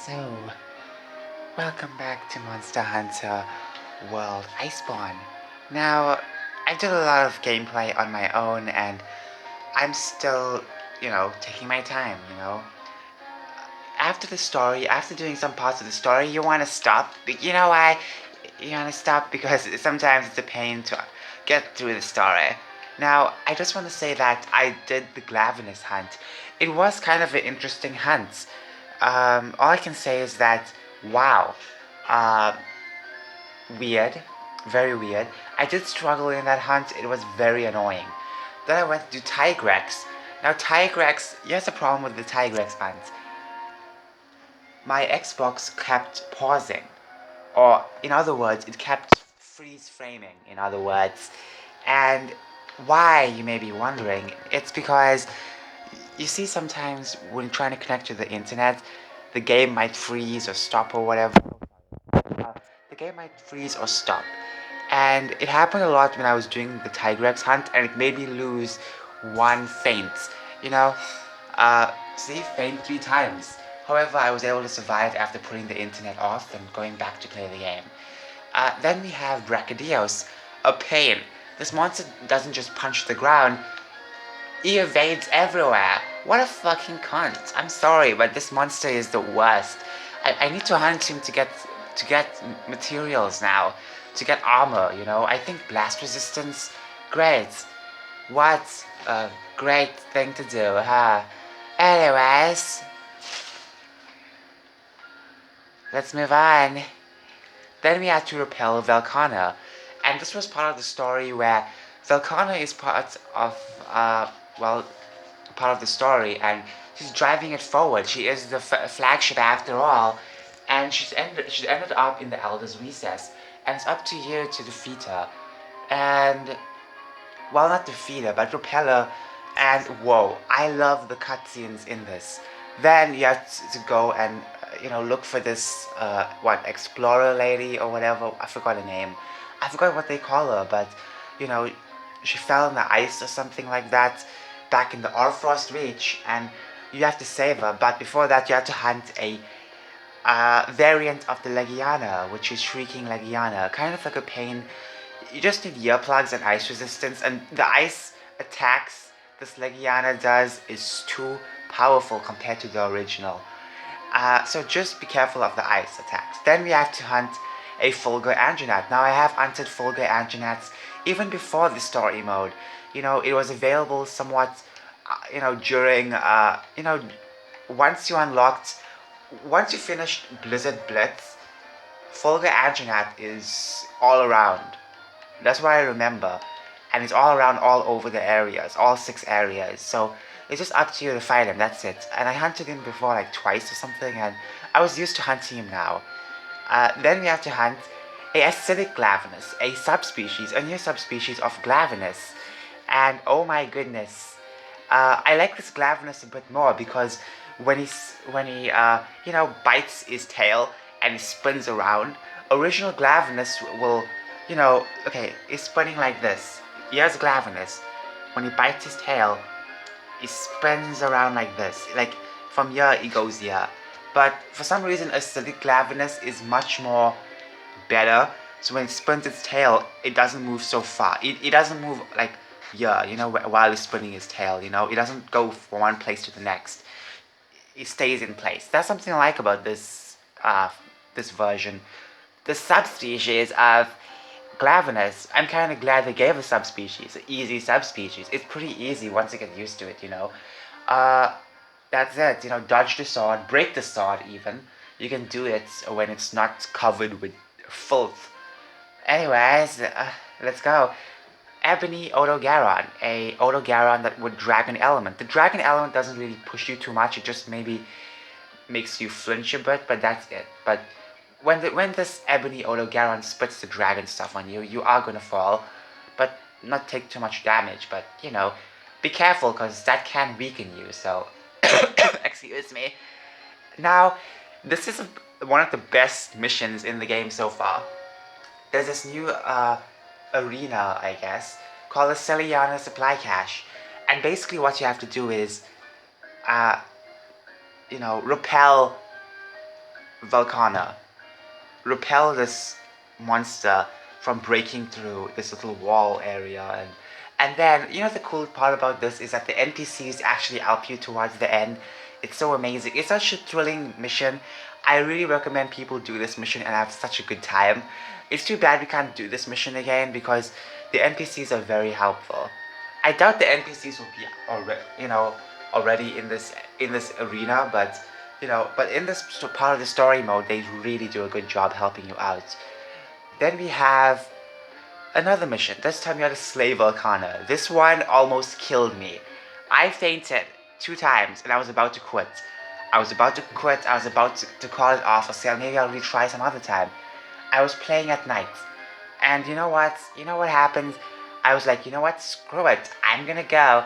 So, welcome back to Monster Hunter World Iceborne. Now, I did a lot of gameplay on my own and I'm still, taking my time. After the story, after doing some parts of the story, you want to stop. You know why? You want to stop because sometimes it's a pain to get through the story. Now, I just want to say that I did the Glavenus hunt. It was kind of an interesting hunt. All I can say is that, wow, uh, weird, very weird. I did struggle in that hunt, it was very annoying. Then I went to do Tigrex. Now, Tigrex, here's the problem with the Tigrex hunt. My Xbox kept pausing, or in other words, it kept freeze framing, in other words. And why, you may be wondering, it's because you see sometimes when trying to connect to the internet, the game might freeze or stop or whatever. The game might freeze or stop. And it happened a lot when I was doing the Tigrex hunt, and it made me lose one feint. You know, see, feint 3 times. However, I was able to survive after putting the internet off and going back to play the game. Then we have Brachydios, a pain. This monster doesn't just punch the ground, he evades everywhere. What a fucking cunt. I'm sorry, but this monster is the worst. I need to hunt him to get materials now. To get armor. I think blast resistance, great. What a great thing to do, huh? Anyways, let's move on. Then we had to repel Velkhana. And this was part of the story where Velkhana is part of, well, part of the story, and she's driving it forward. She is the flagship after all, and she's ended up in the Elder's Recess, and it's up to you to defeat her. And, well, not defeat her, but repel her. And whoa, I love the cutscenes in this. Then you have to go and look for this explorer lady or whatever. I forgot her name. I forgot what they call her, but you know she fell in the ice or something like that back in the Orfrost Reach, and you have to save her. But before that, you have to hunt a variant of the Legiana, which is Shrieking Legiana, kind of like a pain. You just need earplugs and ice resistance, and the ice attacks this Legiana does is too powerful compared to the original. So just be careful of the ice attacks. Then we have to hunt a Fulgur Anjanath. Now I have hunted Fulgur Anjanaths even before the story mode. It was available somewhat, during, once once you finished Blizzard Blitz, Fulgur Anjanath is all around. That's what I remember. And it's all around all over the areas, all 6 areas. So it's just up to you to fight him, that's it. And I hunted him before like twice or something, and I was used to hunting him now. Then we have to hunt a acidic Glavenus, a subspecies, a new subspecies of Glavenus. And oh my goodness, I like this Glavenus a bit more because when he bites his tail and he spins around, original Glavenus will, okay, he's spinning like this. Here's Glavenus. When he bites his tail, he spins around like this. Like, from here, he goes here. But for some reason, acidic Glavenus is much more better. So when it spins its tail, it doesn't move so far. It doesn't move like here, while he's spinning his tail, It doesn't go from one place to the next. It stays in place. That's something I like about this version. The subspecies of Glavenus, I'm kind of glad they gave a subspecies, an easy subspecies. It's pretty easy once you get used to it. Uh, that's it, dodge the sword, break the sword even. You can do it when it's not covered with filth. Anyways, let's go. Ebony Odogaron, a Odogaron that would Dragon Element. The Dragon Element doesn't really push you too much, it just maybe makes you flinch a bit, but that's it. But when this Ebony Odogaron spits the dragon stuff on you, you are gonna fall, but not take too much damage. But be careful because that can weaken you. So, excuse me. Now, this is one of the best missions in the game so far. There's this new arena, I guess, called the Celiana Supply Cache, and basically what you have to do is, repel Volcana, repel this monster from breaking through this little wall area. And then, the cool part about this is that the NPCs actually help you towards the end. It's so amazing. It's such a thrilling mission. I really recommend people do this mission and have such a good time. It's too bad we can't do this mission again because the NPCs are very helpful. I doubt the NPCs will be already in this arena, but in this part of the story mode, they really do a good job helping you out. Then we have another mission. This time we had a slay Volcana. This one almost killed me. I fainted 2 times and I was about to quit. I was about to call it off or say maybe I'll retry some other time. I was playing at night. And you know what? You know what happened? I was like, you know what? Screw it. I'm gonna go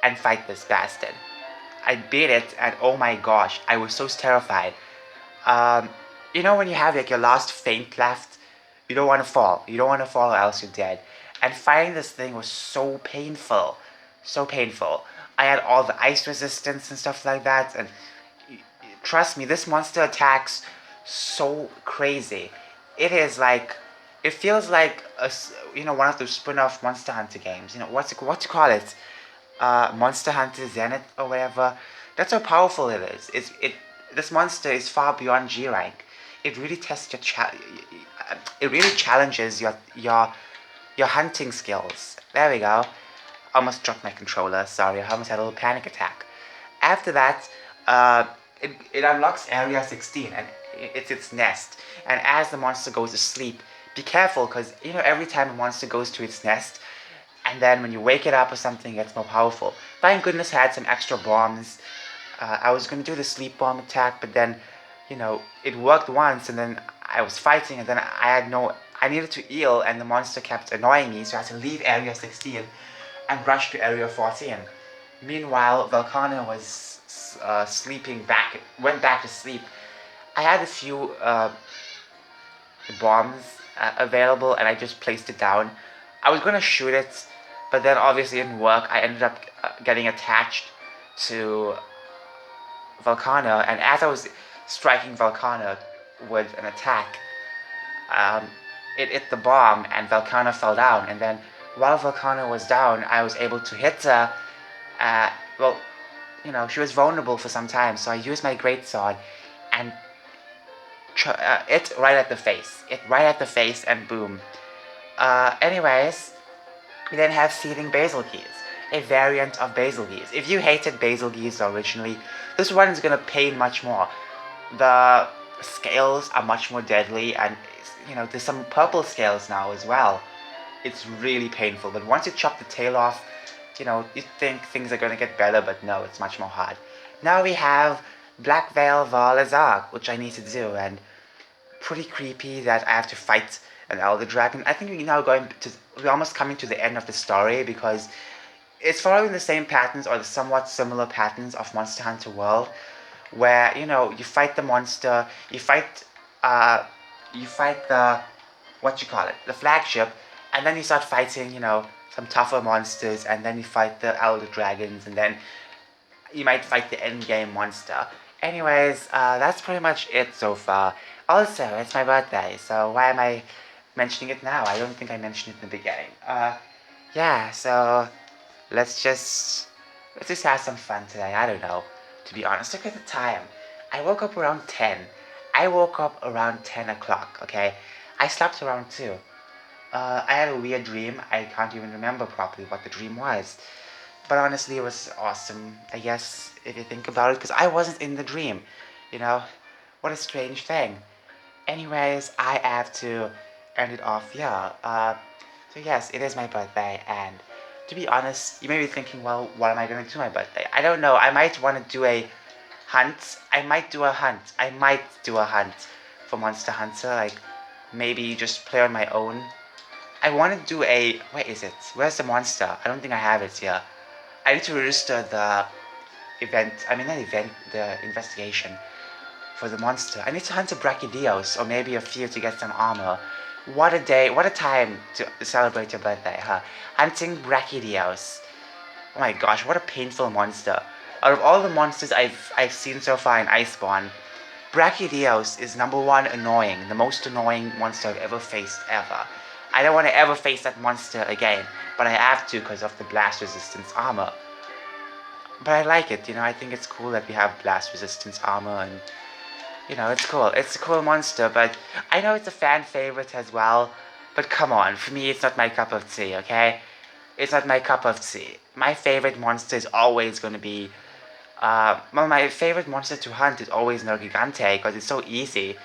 and fight this bastard. I beat it, and oh my gosh, I was so terrified. Um, when you have like your last feint left, you don't want to fall. You don't want to fall or else you're dead. And fighting this thing was so painful. So painful. I had all the ice resistance and stuff like that, and trust me, this monster attacks so crazy. It is like, it feels like one of those spin-off Monster Hunter games. What you call it? Monster Hunter Zenith or whatever. That's how powerful it is. This monster is far beyond G rank. It really tests it really challenges your hunting skills. There we go. Almost dropped my controller. Sorry, I almost had a little panic attack. After that, it unlocks Area 16 and it's its nest. And as the monster goes to sleep, be careful because every time a monster goes to its nest, and then when you wake it up or something, it gets more powerful. Thank goodness I had some extra bombs. I was going to do the sleep bomb attack, but then, it worked once, and then I was fighting, and then I needed to heal, and the monster kept annoying me, so I had to leave Area 16 and rush to Area 14. Meanwhile, Volcana was went back to sleep. I had a few bombs available, and I just placed it down. I was going to shoot it, but then obviously it didn't work. I ended up getting attached to Volcana, and as I was striking Volcana with an attack, it hit the bomb and Volcana fell down. And then while Volcana was down, I was able to hit her. She was vulnerable for some time, so I used my greatsword and it right at the face, and boom. Anyways, we then have Seething Basil Keys, a variant of Basil Keys. If you hated Basil Keys originally, this one is gonna pain much more. The scales are much more deadly, and there's some purple scales now as well. It's really painful, but once you chop the tail off, you think things are gonna get better, but no, it's much more hard. Now we have Black Veil Val S.R.G, which I need to do, and pretty creepy that I have to fight an elder dragon. I think we're almost coming to the end of the story because it's following the same patterns or the somewhat similar patterns of Monster Hunter World, where you fight the monster, you fight the the flagship, and then you start fighting some tougher monsters, and then you fight the elder dragons, and then you might fight the end game monster. Anyways, that's pretty much it so far. Also, it's my birthday, so why am I mentioning it now? I don't think I mentioned it in the beginning. Yeah, so let's just have some fun today. I don't know. To be honest, look at the time. I woke up around 10. I woke up around 10 o'clock, okay? I slept around 2. I had a weird dream. I can't even remember properly what the dream was. But honestly, it was awesome, I guess, if you think about it, because I wasn't in the dream. What a strange thing. Anyways, I have to end it off here. So yes, it is my birthday, and to be honest, you may be thinking, well, what am I going to do my birthday? I don't know. I might want to do a hunt. I might do a hunt for Monster Hunter. Like, maybe just play on my own. I want to do where is it? Where's the monster? I don't think I have it here. I need to register the the investigation for the monster. I need to hunt a Brachydios, or maybe a few to get some armor. What a day, what a time to celebrate your birthday, huh? Hunting Brachydios. Oh my gosh, what a painful monster. Out of all the monsters I've seen so far in Iceborne, Brachydios is number one annoying, the most annoying monster I've ever faced ever. I don't want to ever face that monster again, but I have to because of the blast resistance armor. But I like it, I think it's cool that we have blast resistance armor and it's cool. It's a cool monster, but I know it's a fan favorite as well. But come on, for me, it's not my cup of tea, okay? It's not my cup of tea. My favorite monster is always going to be. Well, my favorite monster to hunt is always Nergigante because it's so easy.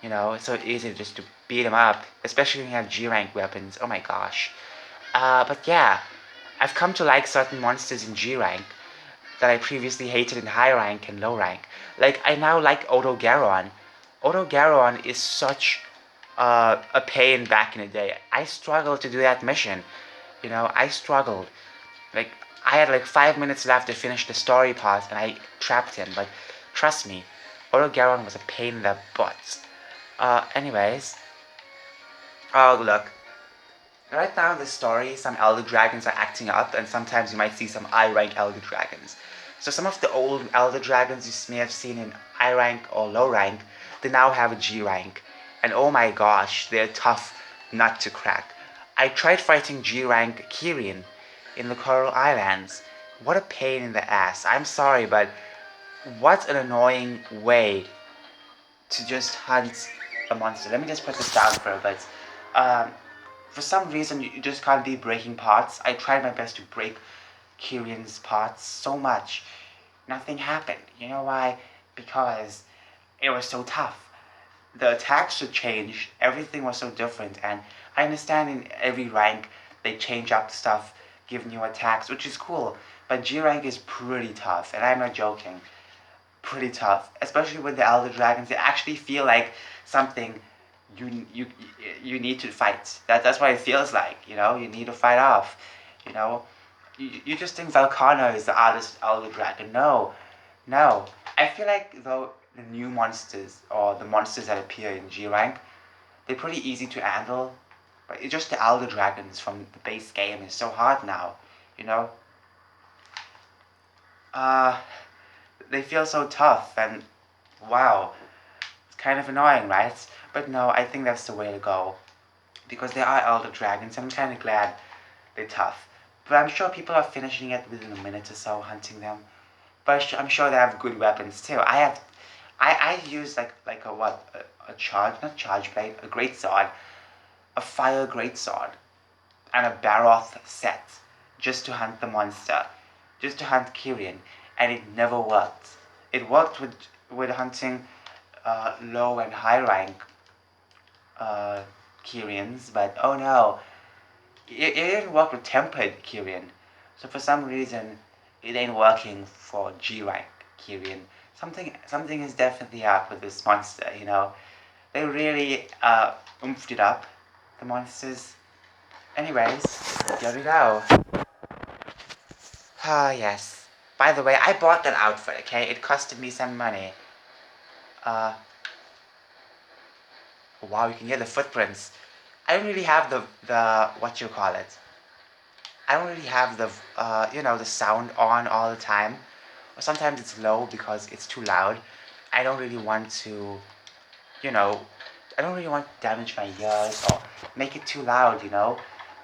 It's so easy just to beat him up, especially when you have G rank weapons. Oh my gosh. But yeah, I've come to like certain monsters in G rank that I previously hated in high rank and low rank. Like, I now like Odogaron. Odogaron is such a pain back in the day. I struggled to do that mission. I struggled. Like, I had like 5 minutes left to finish the story part and I trapped him. But trust me, Odogaron was a pain in the butt. Anyways. Oh, look. Right now in the story, some Elder Dragons are acting up, and sometimes you might see some I-rank Elder Dragons. So some of the old Elder Dragons you may have seen in I-rank or low rank, they now have a G-rank. And oh my gosh, they're tough nut to crack. I tried fighting G-rank Kyrian in the Coral Islands. What a pain in the ass. I'm sorry, but what an annoying way to just hunt a monster. Let me just put this down for a bit. Um, for some reason, you just can't be breaking parts. I tried my best to break Kyrian's parts so much. Nothing happened. You know why? Because it was so tough. The attacks should change. Everything was so different. And I understand in every rank, they change up stuff, give new attacks, which is cool. But G rank is pretty tough, and I'm not joking. Pretty tough, especially with the Elder Dragons. They actually feel like something you you you need to fight. That's what it feels like. You need to fight off. You know, you just think Valkana is the hardest Elder Dragon. No, no. I feel like though the new monsters or the monsters that appear in G rank, they're pretty easy to handle. But it's just the Elder Dragons from the base game is so hard now. You know. Uh, they feel so tough and wow, it's kind of annoying, right? But no, I think that's the way to go. Because they are Elder Dragons, I'm kind of glad they're tough. But I'm sure people are finishing it within a minute or so, hunting them. But I'm sure they have good weapons too. I use like a what? A charge, not charge blade, a great sword, a fire great sword, and a Baroth set just to hunt the monster, just to hunt Kyrian, and it never worked. It worked with hunting low and high rank uh, Kyrians, but oh no, it didn't work with tempered Kyrian. So for some reason, it ain't working for G rank Kyrian. Something is definitely up with this monster. They really oomphed it up, the monsters. Anyways, here we go. Ah, yes. By the way, I bought that outfit, okay? It costed me some money. Uh, wow, you can hear the footprints. I don't really have the what you call it. I don't really have the sound on all the time. Or sometimes it's low because it's too loud. I don't really want to, you know, I don't really want to damage my ears or make it too loud.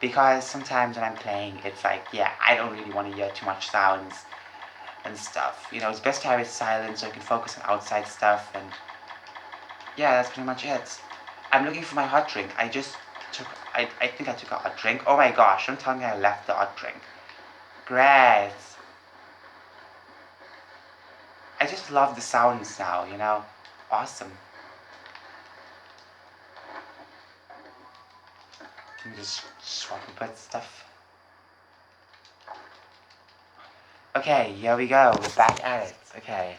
Because sometimes when I'm playing, it's like, yeah, I don't really want to hear too much sounds and stuff. It's best to have it silent so I can focus on outside stuff and yeah, that's pretty much it. I'm looking for my hot drink. I think I took a hot drink. Oh my gosh, don't tell me I left the hot drink. Great. I just love the sounds now. Awesome. Can you just swap about stuff? Okay, here we go. We're back at it. Okay.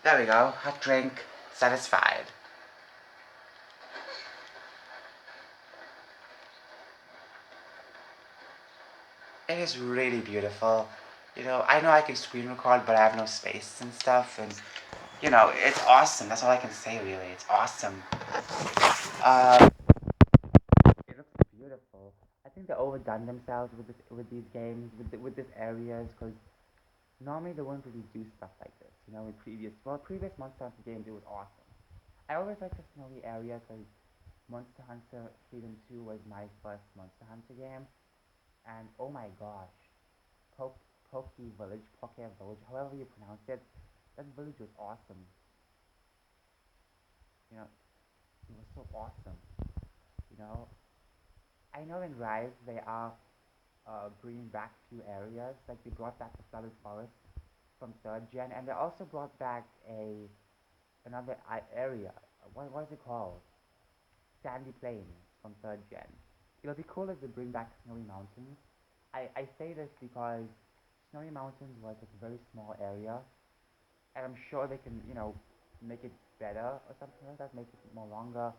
There we go. Hot drink satisfied. It is really beautiful. I know I can screen record, but I have no space and stuff, and it's awesome. That's all I can say, really. It's awesome. Uh, it looks beautiful. I think think they overdone themselves with these games, with these areas, because normally they wouldn't really do stuff like this. In previous Monster Hunter games, it was awesome. I always liked the snowy area because Monster Hunter Freedom 2 was my first Monster Hunter game, and oh my gosh, Poke Poke Village, however you pronounce it, that village was awesome. You know, it was so awesome. You know, I know in Rise they are bringing back few areas, like they brought back the Flooded Forest from third gen, and they also brought back another area. What is it called? Sandy Plains from third gen. It'll be cool if they bring back Snowy Mountains. I say this because Snowy Mountains was a very small area, and I'm sure they can, make it better or something like that, make it more longer.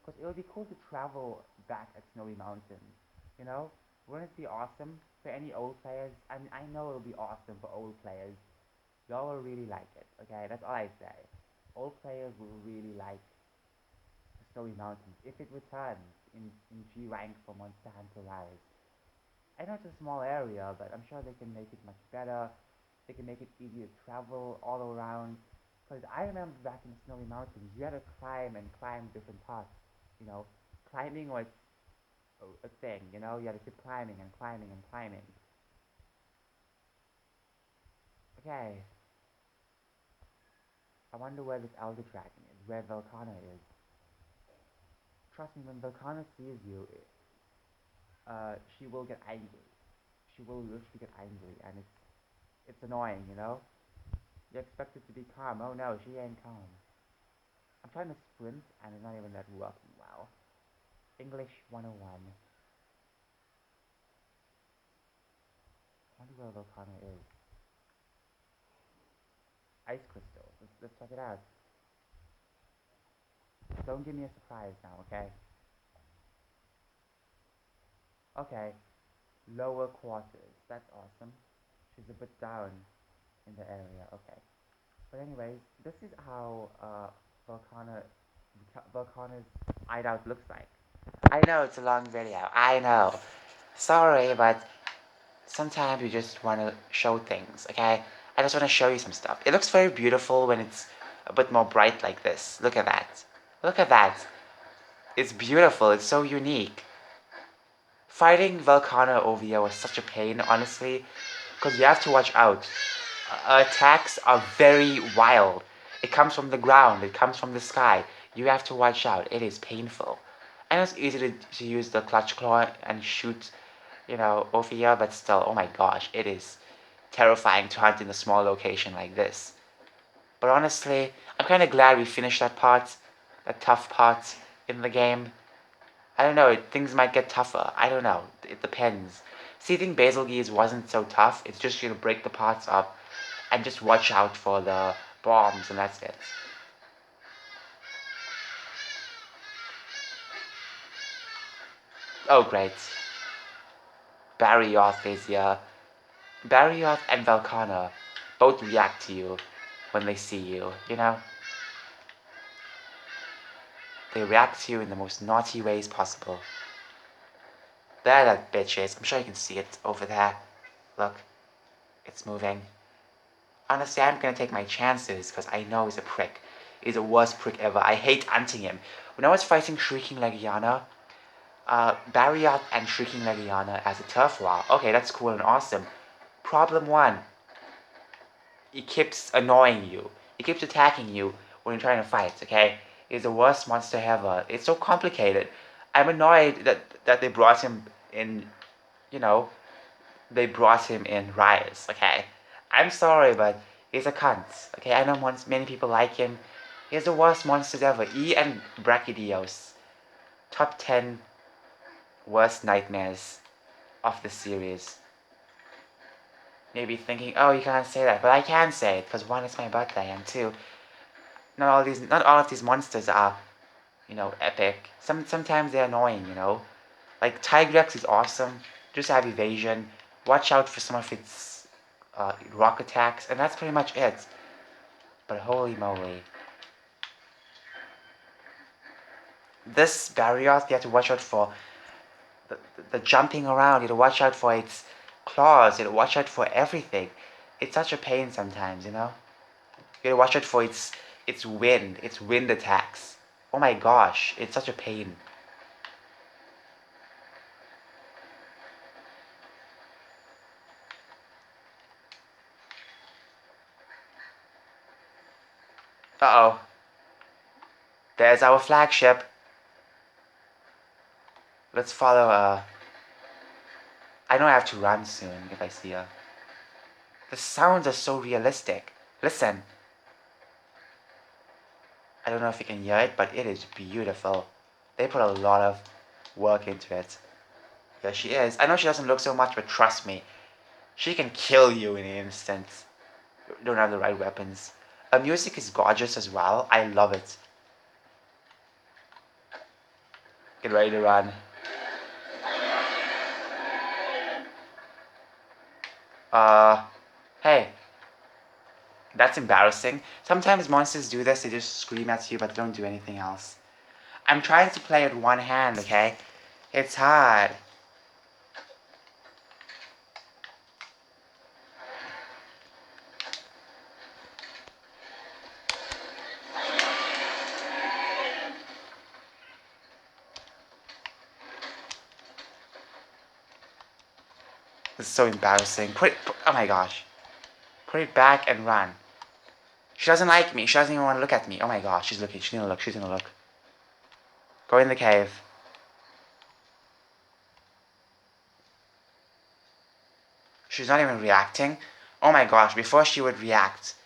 Because it would be cool to travel back at Snowy Mountains, you know? Wouldn't it be awesome for any old players? I mean, I know it'll be awesome for old players. Y'all will really like it, okay? That's all I say. Old players will really like the Snowy Mountains if it returns in G rank for Monster Hunter Rise. I know it's a small area, but I'm sure they can make it much better. They can make it easier to travel all around. Because I remember back in the Snowy Mountains, you had to climb and climb different parts. You know, climbing was a thing. You had to keep climbing and climbing and climbing. Okay, I wonder where this Elder Dragon is, where Volcana is. Trust me, when Volcana sees you, she will get angry. She will literally get angry, and it's annoying. You expect it to be calm. Oh no, she ain't calm. I'm trying to sprint, and it's not even that working well. English 101. I wonder where Volcano is. Ice crystals. Let's check it out. Don't give me a surprise now, okay? Okay. Lower quarters. That's awesome. She's a bit down in the area. Okay. But anyways, this is how Volcana Volcana's hideout looks like. I know it's a long video. I know. Sorry, but sometimes you just want to show things, okay? I just want to show you some stuff. It looks very beautiful when it's a bit more bright like this. Look at that. Look at that. It's beautiful. It's so unique. Fighting Volcano over here was such a pain, honestly, because you have to watch out. Attacks are very wild. It comes from the ground. It comes from the sky. You have to watch out. It is painful. And it's easy to use the clutch claw and shoot, over here, but still, oh my gosh, it is terrifying to hunt in a small location like this. But honestly, I'm kind of glad we finished that tough part in the game. I don't know, things might get tougher. I don't know, it depends. Seething Basilgeese wasn't so tough, it's just break the parts up and just watch out for the bombs, and that's it. Oh great. Barrioth is here. Barrioth and Velkhana both react to you when they see you. They react to you in the most naughty ways possible. There that bitch is. I'm sure you can see it over there. Look, it's moving. Honestly, I'm gonna take my chances because I know he's a prick. He's the worst prick ever. I hate hunting him. When I was fighting Shrieking Legiana, Barrioth and Shrieking Legiana as a turf war. Okay, that's cool and awesome. Problem one, he keeps annoying you. He keeps attacking you when you're trying to fight, okay? He's the worst monster ever. It's so complicated. I'm annoyed that they brought him in, you know, they brought him in Rise, okay? I'm sorry, but he's a cunt, okay? I know many people like him. He's the worst monsters ever. He and Brachydios. Top 10 worst nightmares of the series. Maybe thinking, oh, you can't say that, but I can say it because one, it's my birthday, and two, not all of these monsters are, epic. Sometimes they're annoying. Like Tigrex is awesome. Just have evasion. Watch out for some of its rock attacks, and that's pretty much it. But holy moly, this Barrioth, you have to watch out for the jumping around. You gotta watch out for its claws. You gotta watch out for everything. It's such a pain sometimes, you know. You gotta watch out for its wind attacks. Oh my gosh, it's such a pain. Uh oh, there's our flagship. Let's follow. I know I have to run soon if I see her. The sounds are so realistic. Listen. I don't know if you can hear it, but it is beautiful. They put a lot of work into it. There she is. I know she doesn't look so much, but trust me, she can kill you in an instant. You don't have the right weapons. Her music is gorgeous as well. I love it. Get ready to run. Uh, hey, that's embarrassing. Sometimes monsters do this, they just scream at you, but don't do anything else. I'm trying to play with one hand, okay? It's hard. This is so embarrassing. Oh my gosh. Put it back and run. She doesn't like me. She doesn't even want to look at me. Oh my gosh, she's looking. She's gonna look. She's gonna look. Go in the cave. She's not even reacting. Oh my gosh, before she would react.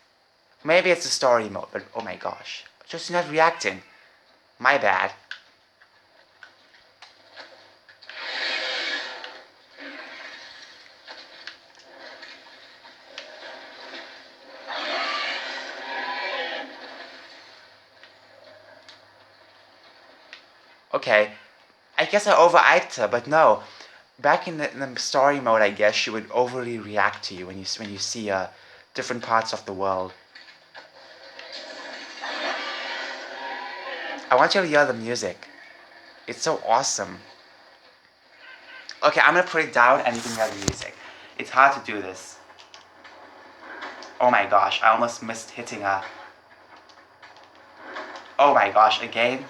Maybe it's the story mode, but oh my gosh. Just not reacting. My bad. Okay. I guess I overhyped her, but no. Back in the story mode, I guess she would overly react to you when you see different parts of the world. I want you to hear the music. It's so awesome. Okay, I'm gonna put it down and you can hear the music. It's hard to do this. Oh my gosh, I almost missed hitting her. Oh my gosh, again?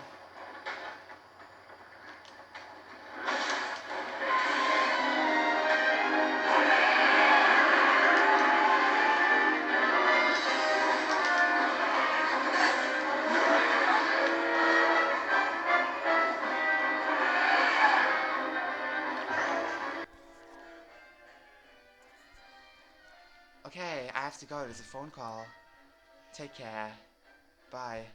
Okay, I have to go. There's a phone call. Take care. Bye.